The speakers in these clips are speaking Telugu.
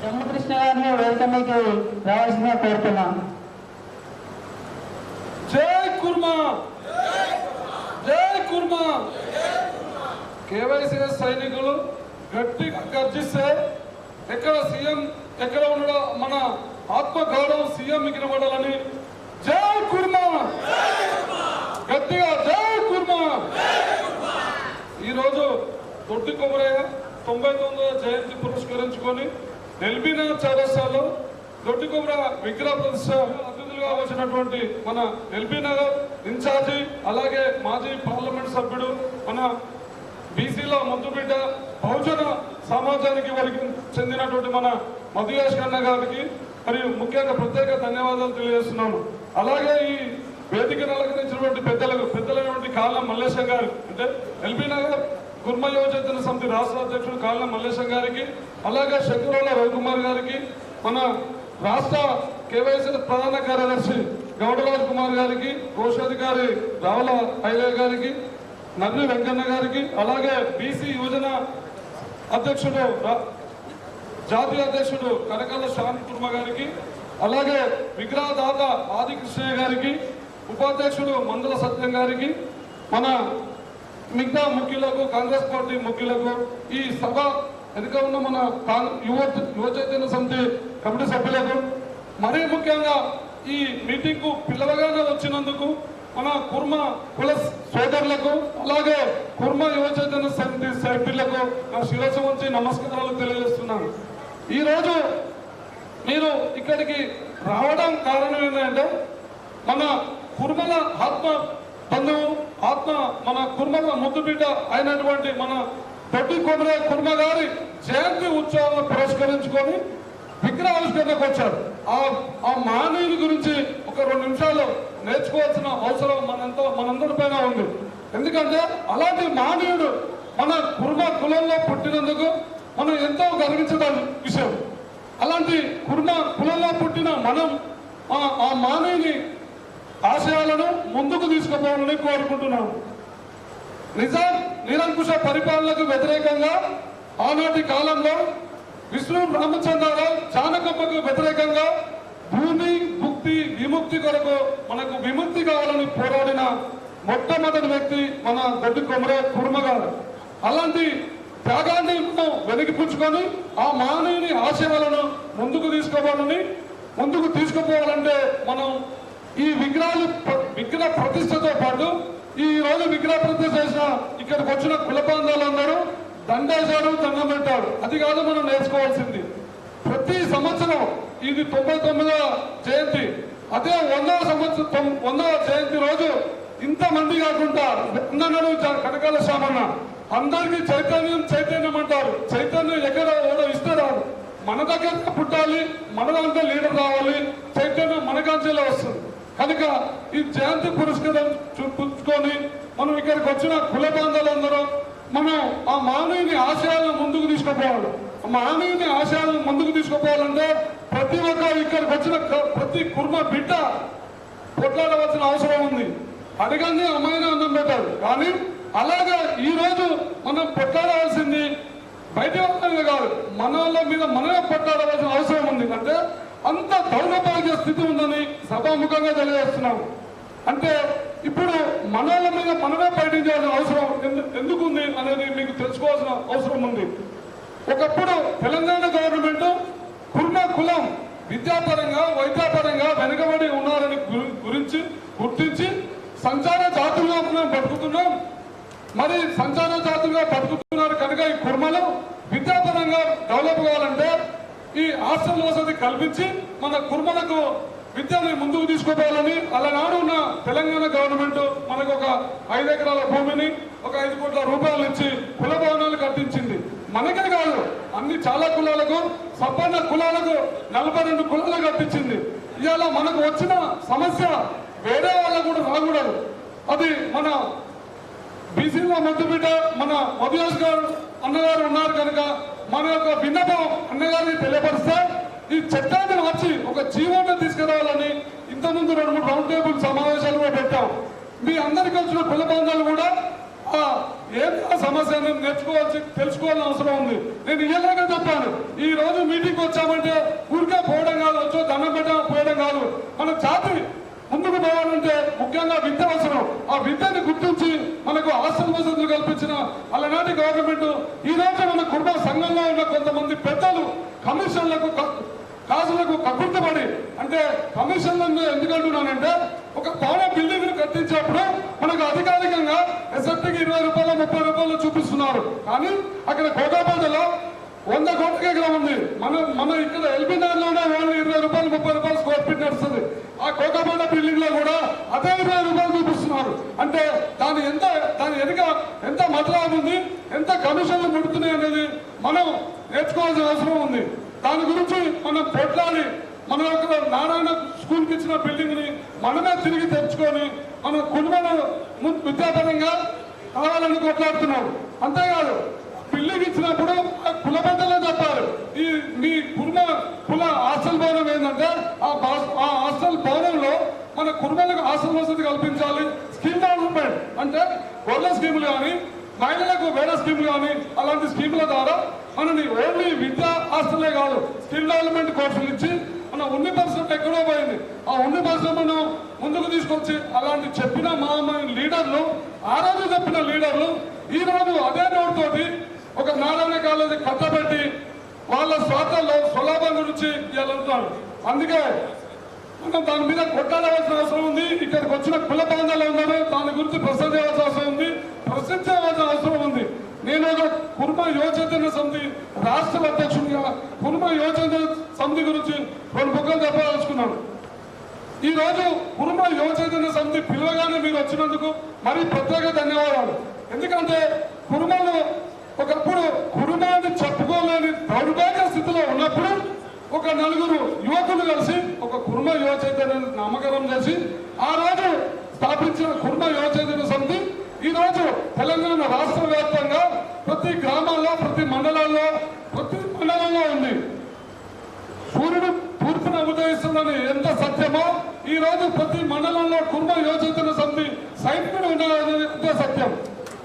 జమ్మకృష్ణ గారిని వేదికకి రావాల్సిందిగా కోరుతున్నాను. జై కుర్మా, జై కుర్మా. కేవైసీఎస్ సైనికులు గట్టిగా గర్జిస్తే ఎక్కడ సీఎం ఎక్కడ ఉండడం మన ఆత్మ గౌరవం సీఎం కనబడాలని జై కుర్మా, గట్టిగా జై కుర్మా. ఈరోజు దొడ్డి కొమరయ్య 99వ జయంతి పురస్కరించుకొని ఎల్బీనగర్ చౌరస్తాలో దొడ్డి కొమర విగ్రహ ప్రతిష్ట అతిథులుగా వచ్చినటువంటి మన ఎల్బీనగర్ ఇన్ఛార్జి, అలాగే మాజీ పార్లమెంట్ సభ్యుడు, మన బీసీలో ముద్దుబిడ్డ బహుజన సమాజానికి వారికి చెందినటువంటి మన మధుయాష్ ఖన్నా గారికి మరియు ముఖ్యంగా ప్రత్యేక ధన్యవాదాలు తెలియజేస్తున్నాను. అలాగే ఈ వేదికను అలంకరించినటువంటి పెద్దలైనటువంటి కాళ్ళ మల్లేశం గారు, అంటే ఎల్బీనగర్ కుర్మ యువజన సమితి రాష్ట్ర అధ్యక్షుడు కాళ్ళ మల్లేశం గారికి, అలాగే శంకరోళ్ళ రవికుమార్ గారికి, మన రాష్ట్ర కేవైసీ ప్రధాన కార్యదర్శి గౌడరాజ్ కుమార్ గారికి, కోశాధికారి రావుల ఐలయ్య గారికి, నర్రి వెంకన్న గారికి, అలాగే బీసీ యువజన అధ్యక్షుడు జాతీయ అధ్యక్షుడు కనకల్ల శాంతి కుర్మ గారికి, అలాగే విగ్రహదాత ఆది కృష్ణయ్య గారికి, ఉపాధ్యక్షుడు మందుల సత్యం గారికి, మన మిగతా ముఖ్యులకు, కాంగ్రెస్ పార్టీ ముఖ్యులకు, ఈ సభ వెనుక ఉన్న మన యువ చైతన్య సమితి కమిటీ సభ్యులకు, మరీ ముఖ్యంగా ఈ మీటింగ్కు పిలవగానే వచ్చినందుకు మన కుర్మ కుల సోదరులకు, అలాగే కుర్మ యువ చైతన్య సమితి సభ్యులకు నా శిరస్సు వంచి నమస్కారాలు తెలియజేస్తున్నాను. ఈరోజు మీరు ఇక్కడికి రావడం కారణం ఏంటంటే మన కుర్మల ఆత్మ బంధువు, ఆత్మ మన కుర్మల ముద్దుబిడ్డ అయినటువంటి మన దొడ్డి కొమరయ్య కుర్మ గారి జయంతి ఉత్సవాలను పురస్కరించుకొని విగ్రహావిష్కరణకు వచ్చారు. ఆ మానవుని గురించి ఒక 2 నిమిషాలు నేర్చుకోవాల్సిన అవసరం మనందరిపైన ఉంది. ఎందుకంటే అలాంటి మానవుడు మన కుర్మ కులంలో పుట్టినందుకు మనం ఎంతో గర్వించదగ్గ విషయం. అలాంటి కుర్మ కులంలో పుట్టిన మనం ఆ మానవుని ఆశయాలను ముందుకు తీసుకుపోవాలని కోరుకుంటున్నాము. నిరంకుశ పరిపాలనకు వ్యతిరేకంగా ఆనాటి కాలంలో విష్ణు రామచంద్రరావు జానకమ్మకు వ్యతిరేకంగా భూమి ముక్తి విముక్తి కొరకు మనకు విముక్తి కావాలని పోరాడిన మొట్టమొదటి వ్యక్తి మన దొడ్డి కొమరయ్య కుర్మ గారు. అలాంటి త్యాగాన్ని మనం వెలికిపుచ్చుకొని ఆ మానవుని ఆశయాలను ముందుకు తీసుకుపోవాలంటే మనం ఈ విగ్రహ ప్రతిష్టతో పాటు ఈ రోజు విగ్రహ ప్రతిష్ట చేసిన ఇక్కడికి వచ్చిన కుల బాంధవులందరూ దండేశాడు, దండం పెట్టాడు. అది కాదు మనం నేర్చుకోవాల్సింది. ప్రతి సంవత్సరం ఇది 99వ జయంతి, అదే 100వ జయంతి రోజు ఇంతమంది కాకుండా అందరూ కనకాల శ్యామన్న అందరికీ చైతన్యం అంటారు. చైతన్యం ఎక్కడ ఎవరో ఇస్తారా? మన దగ్గర పుట్టాలి, మన దాంట్లో లీడర్ రావాలి, చైతన్యం మన కాంచెల్లో వస్తుంది. కనుక ఈ జయంతి పురస్కరించుకొని మనం ఇక్కడికి వచ్చిన కుల బాంధవులందరూ మనం ఆ మానవుని ఆశయాలను ముందుకు తీసుకుపోవాలి. ఆ మానవుని ఆశయాలను ముందుకు తీసుకుపోవాలంటే ప్రతి ఒక్క ఇక్కడికి వచ్చిన ప్రతి కుర్మ బిడ్డ కొట్లాడవలసిన అవసరం ఉంది. అడగండి అమ్మాయిని అన్నం పెట్టారు. కానీ అలాగే ఈ రోజు మనం కొట్లాడవలసింది బయట వాళ్ళ కాదు, మన వాళ్ళ మీద మనమే కొట్లాడవలసిన అవసరం ఉంది. అంటే అంత దౌర్భాగ్య స్థితి ఉందని సభాముఖంగా తెలియజేస్తున్నాము. అంటే ఇప్పుడు మన వాళ్ళ మీద మనమే పయటించాల్సిన అవసరం ఎందుకు ఉంది అనేది మీకు తెలుసుకోవాల్సిన అవసరం ఉంది. ఒకప్పుడు తెలంగాణ గవర్నమెంట్ కుర్మ కులం విద్యాపరంగా వైద్యపరంగా వెనుకబడి ఉన్నారని గుర్తించి సంచార జాతులుగా మనం బతుకుతున్నాం. మరి సంచార జాతులుగా బతుకుతున్నారు కనుక ఈ కుర్మలు విద్యాపరంగా డెవలప్ కావాలంటే ఈ హాస్టల్ వసతి కల్పించి మన కుర్మలకు విద్యని ముందుకు తీసుకుపోవాలని అలానాడు ఉన్న తెలంగాణ గవర్నమెంట్ మనకు ఒక 5 ఎకరాల భూమిని ఒక 5 కోట్ల రూపాయలు ఇచ్చి కుల భవనాలు కట్టించింది. మనకే కాదు, చాలా కులాలకు, సంపన్న కులాలకు 42 కులాలు కట్టించింది. ఇవాళ మనకు వచ్చిన సమస్య వేరే వాళ్ళకు కూడా రాకూడదు. అది మన బీసీలో ముద్దుబిడ్డ మన మధుయాష్ గారు అన్నగారు ఉన్నారు కనుక మన యొక్క విన్నపం అన్నగారిని తెలియపరిస్తే ఈ చట్టాన్ని మార్చి ఒక జీవోని తీసుకురావాలని ఇంతకుముందు 2-3 రౌండ్ టేబుల్ సమావేశాలు కూడా పెట్టాం. మీ అందరికీ వచ్చిన కుల బంధాలు కూడా ఏ సమస్యను తెలుసుకోవాల్సిన అవసరం ఉంది. నేను ఇలాగే చెప్పాను, ఈ రోజు మీటింగ్ వచ్చామంటే ఊరికే పోవడం కాదు, వచ్చో దండం పెట్టడం పోయడం కాదు. మన జాతి ముందుకు పోవాలంటే ముఖ్యంగా విద్య అవసరం. ఆ విద్యను గుర్తించి మనకు హాస్టల్ వసతులు కల్పించిన అలనాటి గవర్నమెంట్ ఈ రోజు మన కుటుంబ సంఘంలో ఉన్న కొంతమంది పెద్దలు కమిషన్లకు కాసులకు కక్కుర్తిపడి, అంటే కమిషన్లను ఎందుకంటున్నానంటే ఒక భవన బిల్డింగ్ కట్టించేప్పుడు మనకు అధికారికంగా ఎస్ఎఫ్టీకి 20 రూపాయలు 30 రూపాయలు చూపిస్తున్నారు. కానీ అక్కడ కోటాపేటలో 100 కోట్ల ఎకరం ఉంది. మన ఇక్కడ ఎల్బీ నగర్లోనే ఓన్లీ 20 రూపాయలు 30 రూపాయలు స్క్వేర్ ఫీట్ నడుస్తుంది. ఆ కోటాపేట బిల్డింగ్ లో కూడా అదే 20 రూపాయలు చూపిస్తున్నారు. అంటే దాని వెనుక ఎంత మతలాభం ఉంది, ఎంత కమిషన్లు ముడుతున్నాయి అనేది మనం నేర్చుకోవాల్సిన అవసరం ఉంది. దాని గురించి మనం పొట్లాడి మన యొక్క నారాయణ స్కూల్కి ఇచ్చిన బిల్డింగ్ ని మనమే తిరిగి తెచ్చుకొని మన కుటుంబాలు విద్యాపరంగా కావాలని కొట్లాడుతున్నాం. అంతేకాదు బిల్డింగ్ ఇచ్చినప్పుడు కుల పెద్దలే చెప్పారు. ఈ మీ కుల హాస్టల్ భవనం ఏంటంటే ఆ హాస్టల్ భవనంలో మన కుటుంబాలకు హాస్టల్ వసతి కల్పించాలి. స్కీమ్ డెవలప్మెంట్ అంటే గొర్రెల స్కీములు కానీ, మహిళలకు వేరే స్కీములు కానీ, అలాంటి స్కీముల ద్వారా మనని ఓన్లీ విద్యా హాస్టలే కాదు స్కిల్ డెవలప్మెంట్ కోర్సులు ఇచ్చి మన ఉన్ని పరిశ్రమ ఎక్కడో పోయింది. ఆ ఉన్ని పరిశ్రమను ముందుకు తీసుకొచ్చి అలాంటి చెప్పిన మా లీడర్లు, ఆ రోజు చెప్పిన లీడర్లు ఈ రోజు అదే నోటితోటి ఒక నారాయణ కాలేజీ కట్టబెట్టి వాళ్ళ స్వార్థంలో స్వలాభం గురించి వెళ్తారు. అందుకే మనం దాని మీద కొట్టాడవలసిన అవసరం ఉంది. ఇక్కడికి వచ్చిన కుల బాంధాలు ఉన్నారు, దాని గురించి ప్రశ్నించవలసిన అవసరం ఉంది, ప్రశ్నించవలసిన అవసరం ఉంది. నేను ఒక కుర్మ యువచైతన్య సమితి రాష్ట్ర అధ్యక్షుడిగా కుర్మ యువచైతన్య సమితి గురించి 2 బుక్కలు చెప్పదలుచుకున్నాను. ఈ రోజు కుర్మ యువచైతన్య సమితి పిలవగానే మీరు వచ్చినందుకు మరి ప్రత్యేక ధన్యవాదాలు. ఎందుకంటే కుర్మలు ఒకప్పుడు కుర్మాన్ని చెప్పుకోలేని దౌర్భాగ్య స్థితిలో ఉన్నప్పుడు ఒక 4 యువకులు కలిసి ఒక కుర్మ యువచైతన్య నామకరణం చేసి ఆ రోజు స్థాపించిన కుర్మ యువచైతన్య సమితి ఈ రోజు తెలంగాణ రాష్ట్ర వ్యాప్తంగా ప్రతి గ్రామాల్లో, ప్రతి మండలంలో ఉంది. సూర్యుడు తూర్పున ఉదయిస్తుందని ఎంత సత్యమో ఈ రోజు ప్రతి మండలంలో కుర్మ యువచైతన్య సమితి సైనికుడు ఉన్నది ఎంత సత్యం.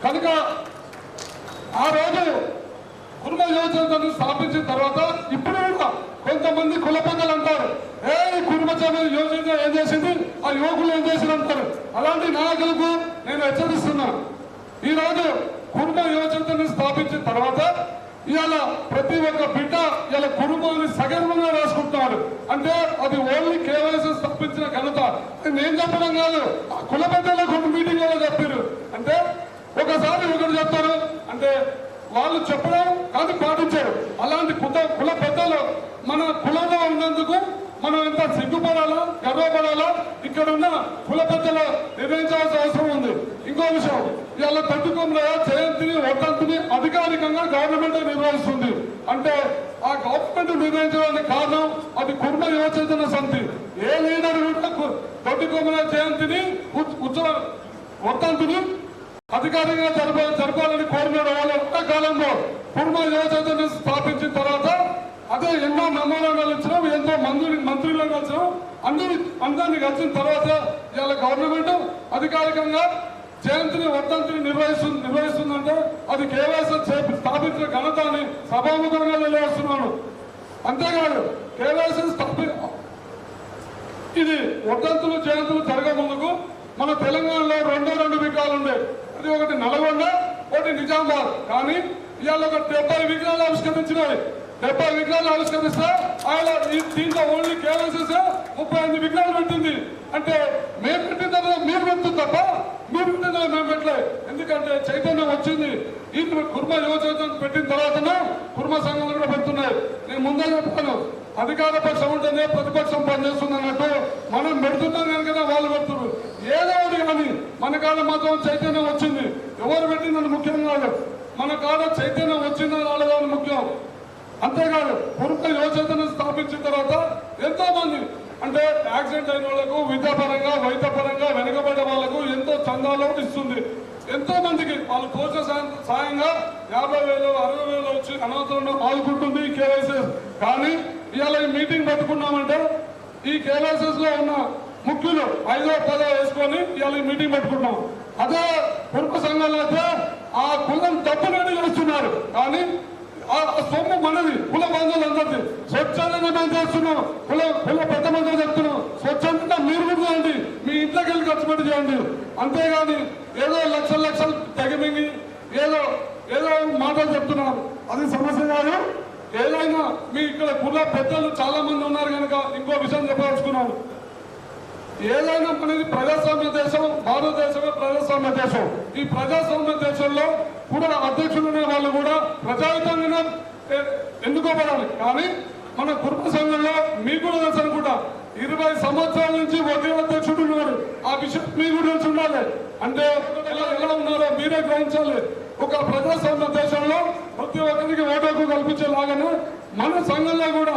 కనుక ఆ రోజు కుర్మ యువచైతన్యం స్థాపించిన తర్వాత ఇప్పుడు కూడా కొంతమంది కుల పెద్దలు అంటారు, కుర్మ యువచైతన్యం ఏం చేసింది, ఆ యువకులు ఏం చేసింది అంటారు. అలాంటి నాయకులకు నేను హెచ్చరిస్తున్నా. ఈ రోజు కుర్మ యువచైతన్యం స్థాపించిన తర్వాత ఇవాళ ప్రతి ఒక్క బిడ్డ ఇలా కుటుంబాన్ని సగర్వంగా రాసుకుంటున్నాడు. అంటే అది ఓన్లీ కేవైసీ స్థాపించిన ఘనత నేను చెప్పడం కాదు, ఆ కుల పెద్దల కొన్ని మీటింగ్ లో చెప్పారు. అంటే ఒకసారి ఒకరు చెప్తారు, అంటే వాళ్ళు చెప్పడం కానీ పాటించారు. అలాంటి కుల పెద్దలు మన కులంలో ఉన్నందుకు మనం ఎంత సిగ్గుపడాలా, గర్వపడాలా, ఇక్కడ ఉన్న కుల పెద్దలు నిర్ణయించాల్సిన అవసరం ఉంది. ఇంకో విషయం, ఇవాళ తొట్టుకొమ్మల జయంతిని వర్ధంతిని అధికారికంగా గవర్నమెంట్ నిర్వహిస్తుంది. అంటే ఆ గవర్నమెంట్ నిర్వహించడానికి కారణం అది కుర్మ యువచైతన్య సమితి. ఏ లీడర్ కూడా తొట్టుకొమ్మల జయంతిని వర్ధంతిని అధికారికంగా జరపాలని కోరిన వాళ్ళ కాలంలో కుర్మ యువచైతన్యం స్థాపించిన తర్వాత అదే ఎన్నో మెమోరాండాలు ఇచ్చినాం, ఎంతో మంత్రులను కలిసినాం, అందరినీ కలిసిన తర్వాత ఇవాళ గవర్నమెంట్ అధికారికంగా జయంతిని వర్ధంతిని నిర్వహిస్తుందంటే అది కేవైసీ స్థాపించిన ఘనత అని సభాముఖంగా తెలియజేస్తున్నాను. అంతేకాదు కేవైసీ ఇది వర్ధంతులు జయంతులు జరగ ముందుకు మన తెలంగాణలో 2 విగ్రహాలు ఉండే. అది ఒకటి నల్గొండ, ఒకటి నిజామాబాద్. కానీ ఇవాళ ఒక 70 విగ్రహాలు ఆవిష్కరించినాయి. 70 విగ్రహాలు ఆవిష్కరిస్తే ఆయన దీంట్లో ఓన్లీ కేవైసీ 35 విగ్రహాలు పెట్టింది. అంటే మేము పెట్టిన తర్వాత మీరు పెడుతుంది తప్ప మీరు పెట్టిన తర్వాత మేము పెట్టలేదు. ఎందుకంటే చైతన్యం వచ్చింది. ఈ కుర్మ యువచైతన్యం పెట్టిన తర్వాత కుర్మ సంఘాలు కూడా పెడుతున్నాయి. నేను ముందే చెప్పాను, అధికార పక్షం ఉంటేనే ప్రతిపక్షం పనిచేస్తుంది అన్నట్టు మనం పెడుతున్నాం కనుక వాళ్ళు పెడుతున్నారు. ఏదో ఒకటి కానీ మన కాడ మాత్రం చైతన్యం వచ్చింది. ఎవరు పెట్టిందని ముఖ్యం కాదు, మన కాడ చైతన్యం వచ్చిందని వాళ్ళని ముఖ్యం. అంతేకాదు కుర్మ యువచైతన్యం స్థాపించిన తర్వాత ఎంతో మంది అంటే యాక్సిడెంట్ అయిన వాళ్ళకు విద్యాపరంగా, వైద్యపరంగా వెనుకబడ్డ వాళ్ళకు ఎంతో చందాలు ఇస్తుంది. ఎంతో మందికి వాళ్ళు తోచిన సాయంగా 50,000, 60,000 వచ్చి అనాథంలో ఆదుకుంటుంది కేవైసీ. కానీ ఇవాళ ఈ మీటింగ్ పెట్టుకున్నామంటే ఈ కేవైసీస్ లో ఉన్న ముఖ్యులు 5వ 10వ వేసుకొని ఇవాళ ఈ మీటింగ్ పెట్టుకుంటాం. అదే కుర్మ సంఘాలు అయితే ఆ కులం డబ్బు నుండి చేస్తున్నారు. కానీ ఆ సొమ్ము మనది, కుల బంధువులందరూ చేస్తున్నాం, కుల పెద్ద మంది చెప్తున్నాం, స్వచ్ఛందంగా మీరు కూడా చేయండి, మీ ఇంట్లోకి వెళ్ళి ఖర్చు పెట్టి చేయండి. అంతేగాని ఏదో లక్షలు తెగమింగి ఏదో మాటలు చెప్తున్నారు, అది సమస్య కాదు. ఏదైనా మీ ఇక్కడ కుల పెద్దలు చాలా మంది ఉన్నారు కనుక ఇంకో విషయం చెప్పదలుచుకున్నాను. ఏదైనా మనది ప్రజాస్వామ్య దేశం, భారతదేశమే ప్రజాస్వామ్య దేశం. ఈ ప్రజాస్వామ్య దేశంలో కూడా అధ్యక్షులు అనే వాళ్ళు కూడా ప్రజాయుతంగానే ఎన్నుకోబడాలి. కానీ మన కుటుంబ సంఘంలో మీకు కూడా తెలుసు అనుకుంటా, 20 సంవత్సరాల నుంచి ఒకే అధ్యక్షుడు ఉన్నారు. ఆ విషయం మీకు కూడా తెలిసి ఉండాలి. అంటే ఎలా ఉన్నారో మీరే గ్రహించాలి. ఒక ప్రజాస్వామ్య దేశంలో ప్రతి ఒక్కరికి ఓటు హక్కు కల్పించేలాగానే మన సంఘంలో కూడా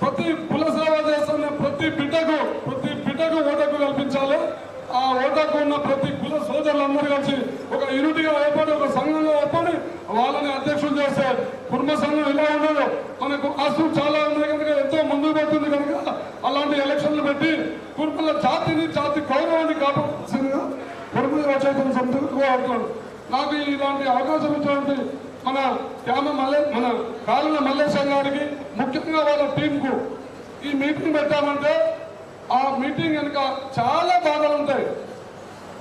ప్రతి కుల సేవ చేస్తున్న ప్రతి బిడ్డకు ఓటు హక్కు కల్పించాలి. ఆ ఓటు హక్కు ఉన్న ప్రతి కుల సోదరులందరూ కలిసి ఒక యూనిటీగా ఏర్పడి ఒక సంఘంగా ఏర్పడి వాళ్ళని అధ్యక్షులు చేస్తే కుటుంబ సంఘం ఇలా ఉండదు. మనకు ఆస్తులు చాలా ఉన్నాయి కనుక ఎంతో ముందుకు పోతుంది కనుక అలాంటి ఎలక్షన్లు పెట్టి కుటుంబాల జాతి గౌరవాన్ని కాపాడాల్సిందిగా కుటుంబ రచయితల సమితికి అంటున్నాడు. నాకు ఇలాంటి అవకాశం ఇచ్చినటువంటి మన కాలన మల్లేశం గారికి, ముఖ్యంగా వాళ్ళ టీంకు ఈ మీటింగ్ పెట్టామంటే ఆ మీటింగ్ కనుక చాలా బాధలు ఉంటాయి.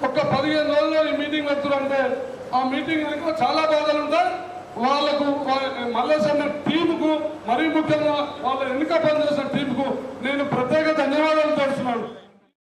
ఒక్క 15 రోజుల్లో ఈ మీటింగ్ పెడుతున్నారంటే ఆ మీటింగ్ కనుక చాలా బాధలు ఉంటాయి. వాళ్ళకు మల్లేశం టీంకు, మరీ ముఖ్యంగా వాళ్ళ ఎన్నిక పనిచేసిన టీంకు నేను ప్రత్యేక ధన్యవాదాలు తెలుస్తున్నాను.